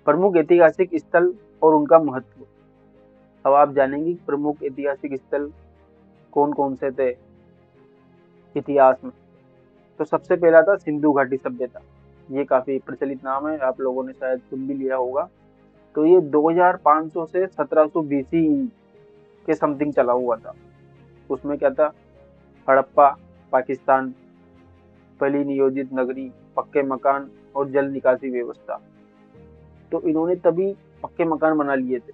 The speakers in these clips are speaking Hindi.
प्रमुख ऐतिहासिक स्थल और उनका महत्व। अब आप जानेंगे कि प्रमुख ऐतिहासिक स्थल कौन कौन से थे इतिहास में। तो सबसे पहला था सिंधु घाटी सभ्यता। ये काफी प्रचलित नाम है, आप लोगों ने शायद सुन भी लिया होगा। तो ये 2500 से 1700 बीसी के समथिंग चला हुआ था। उसमें क्या था, हड़प्पा पाकिस्तान, पहली नियोजित नगरी, पक्के मकान और जल निकासी व्यवस्था। तो इन्होंने तभी पक्के मकान बना लिए थे।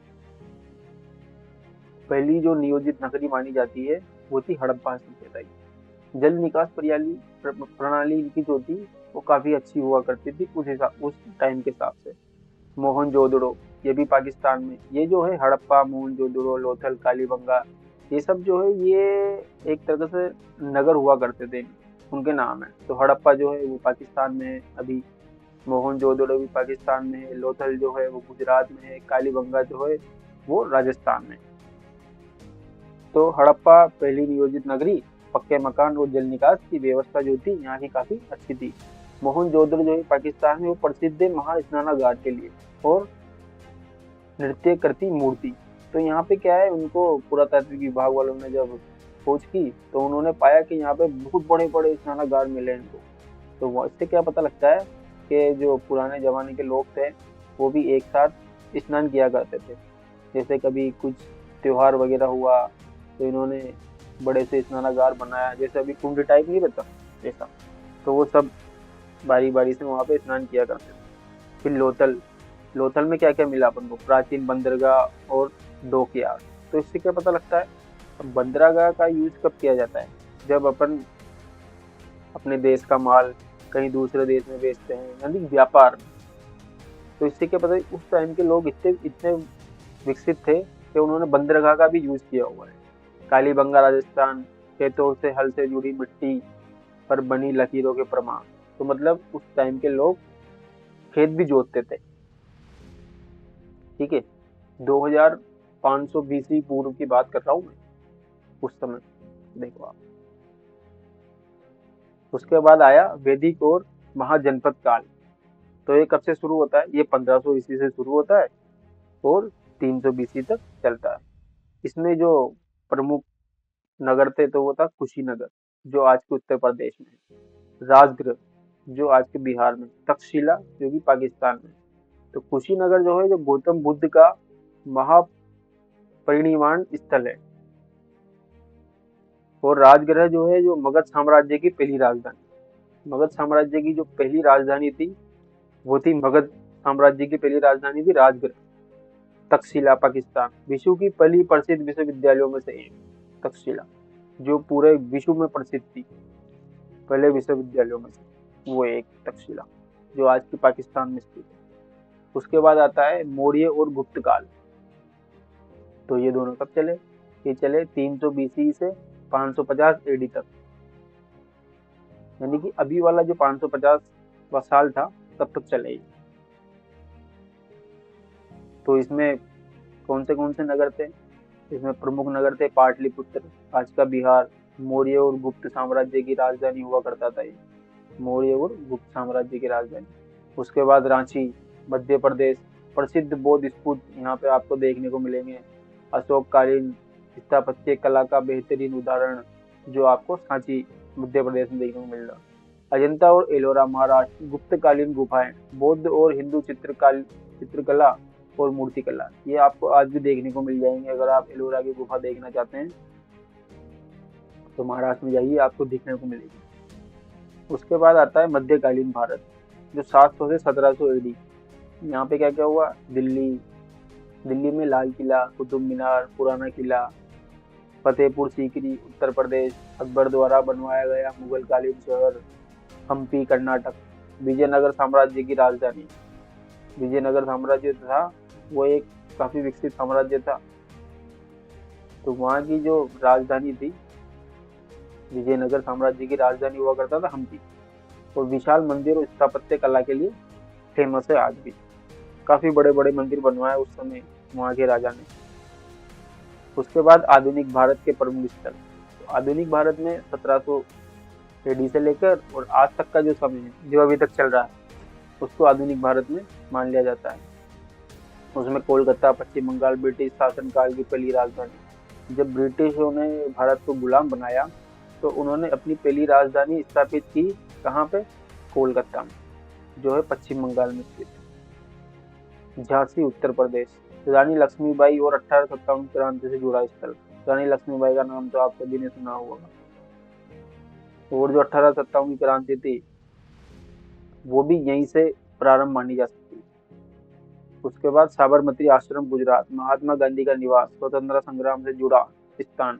पहली जो नियोजित नगरी मानी जाती है वो थी हड़प्पा सभ्यता की। जल निकास प्रणाली इनकी जो थी वो काफी अच्छी हुआ करती थी उस टाइम के हिसाब से। मोहनजोदड़ो, ये भी पाकिस्तान में, ये जो है हड़प्पा, मोहनजोदड़ो, लोथल, कालीबंगा, ये सब जो है ये एक तरह से नगर हुआ करते थे, उनके नाम है। तो हड़प्पा जो है वो पाकिस्तान में है अभी, मोहनजोदड़ो भी पाकिस्तान में है, लोथल जो है वो गुजरात में है, कालीबंगा जो है वो राजस्थान में। तो हड़प्पा पहली नियोजित नगरी, पक्के मकान और जल निकास की व्यवस्था जो थी यहाँ की काफी अच्छी थी। मोहनजोदड़ो जो है पाकिस्तान में वो प्रसिद्ध है महास्नानागार के लिए और नृत्य करती मूर्ति। तो यहाँ पे क्या है, उनको पुरातात्विक विभाग वालों ने जब खोज की तो उन्होंने पाया कि यहाँ पे बहुत बड़े बड़े स्नानागार मिले इनको। तो इससे क्या पता लगता है कि जो पुराने जमाने के लोग थे वो भी एक साथ स्नान किया करते थे। जैसे कभी कुछ त्योहार वगैरह हुआ तो इन्होंने बड़े से स्नानागार बनाया, जैसे अभी कुंड टाइप नहीं रहता ऐसा। तो वो सब बारी बारी से वहाँ पे स्नान किया करते थे। फिर लोथल, लोथल में क्या क्या मिला अपन को, प्राचीन बंदरगाह और डॉकयार्ड। तो इससे क्या पता लगता है, अब बंदरगाह का यूज कब किया जाता है, जब अपन अपने देश का माल कहीं दूसरे देश में बेचते हैं, यानी व्यापार। तो इससे क्या पता है उस टाइम के लोग इतने इतने विकसित थे कि उन्होंने बंदरगाह का भी यूज किया हुआ है। कालीबंगा राजस्थान, खेतों से हल से जुड़ी मिट्टी पर बनी लकीरों के प्रमाण। तो मतलब उस टाइम के लोग खेत भी जोतते थे। ठीक है, 2500 बीसी पूर्व की बात कर रहा हूँ मैं, उस समय। देखो आप, उसके बाद आया वैदिक और महाजनपद काल। तो ये कब से शुरू होता है, ये 1500 ईस्वी से शुरू होता है और 300 बीसी तक चलता है। इसमें जो प्रमुख नगर थे तो वो था कुशीनगर, जो आज के उत्तर प्रदेश में है, राजगृह जो आज के बिहार में, तक्षशिला जो कि पाकिस्तान में। तो कुशीनगर जो है जो गौतम बुद्ध का महापरिनिर्वाण स्थल है। और राजगृह जो है जो मगध साम्राज्य की पहली राजधानी, मगध साम्राज्य की जो पहली राजधानी थी वो थी, मगध साम्राज्य की पहली राजधानी थी राजगृह, तक्षशिला पाकिस्तान। विश्व की पहली प्रसिद्ध विश्वविद्यालयों में से एक तक्षशिला, जो पूरे विश्व में प्रसिद्ध थी, पहले विश्वविद्यालयों में से वो एक तक्षशिला, जो आज के पाकिस्तान में स्थित है। उसके बाद आता है मौर्य और गुप्त काल। तो ये दोनों कब चले, ये चले 300 बीसी से 550 एडी तक। यानी कि अभी वाला जो 550 साल था तब तक चले। तो इसमें कौन से नगर थे, इसमें प्रमुख नगर थे पाटलिपुत्र, आज का बिहार। मौर्य और गुप्त साम्राज्य की राजधानी हुआ करता था ये, मौर्य और गुप्त साम्राज्य की राजधानी। उसके बाद रांची, मध्य प्रदेश, प्रसिद्ध बौद्ध स्तूप यहाँ पे आपको देखने को मिलेंगे। अशोककालीन स्थापत्य कला का बेहतरीन उदाहरण जो आपको सांची मध्य प्रदेश में देखने को मिल रहा। अजंता और एलोरा महाराष्ट्र, गुप्तकालीन गुफाएं, बौद्ध और हिंदू चित्रकला और मूर्तिकला, ये आपको आज भी देखने को मिल जाएंगे। अगर आप एलोरा की गुफा देखना चाहते हैं तो महाराष्ट्र में जाइए, आपको देखने को मिलेगी। उसके बाद आता है मध्यकालीन भारत, जो 700 से 1700 एडी। यहाँ पे क्या क्या हुआ, दिल्ली, दिल्ली में लाल किला, कुतुब मीनार, पुराना किला, फतेहपुर सीकरी उत्तर प्रदेश, अकबर द्वारा बनवाया गया मुगल कालीन शहर, हम्पी कर्नाटक। विजयनगर साम्राज्य की राजधानी, विजयनगर साम्राज्य था वो एक काफी विकसित साम्राज्य था। तो वहाँ की जो राजधानी थी, विजयनगर साम्राज्य की राजधानी हुआ करता था हम्पी। और विशाल मंदिर और स्थापत्य कला के लिए फेमस है आज भी। काफी बड़े बड़े मंदिर बनवाए उस समय वहाँ के राजा ने। उसके बाद आधुनिक भारत के प्रमुख स्थल। तो आधुनिक भारत में 1700 एडी से लेकर और आज तक का जो समय है जो अभी तक चल रहा है उसको आधुनिक भारत में मान लिया जाता है। उसमें कोलकाता पश्चिम बंगाल ब्रिटिश शासनकाल की पहली राजधानी। जब ब्रिटिशों ने भारत को गुलाम बनाया तो उन्होंने अपनी पहली राजधानी स्थापित की कहाँ पे? कोलकाता में, जो है पश्चिम बंगाल में स्थित है। झांसी उत्तर प्रदेश, रानी लक्ष्मीबाई और 1857 क्रांति से जुड़ा स्थल। रानी लक्ष्मीबाई का नाम तो आप सभी ने सुना होगा, और जो 1857 की क्रांति थी वो भी यहीं से प्रारंभ मानी जा सकती है। उसके बाद साबरमती आश्रम गुजरात, महात्मा गांधी का निवास, स्वतंत्रता संग्राम से जुड़ा स्थान।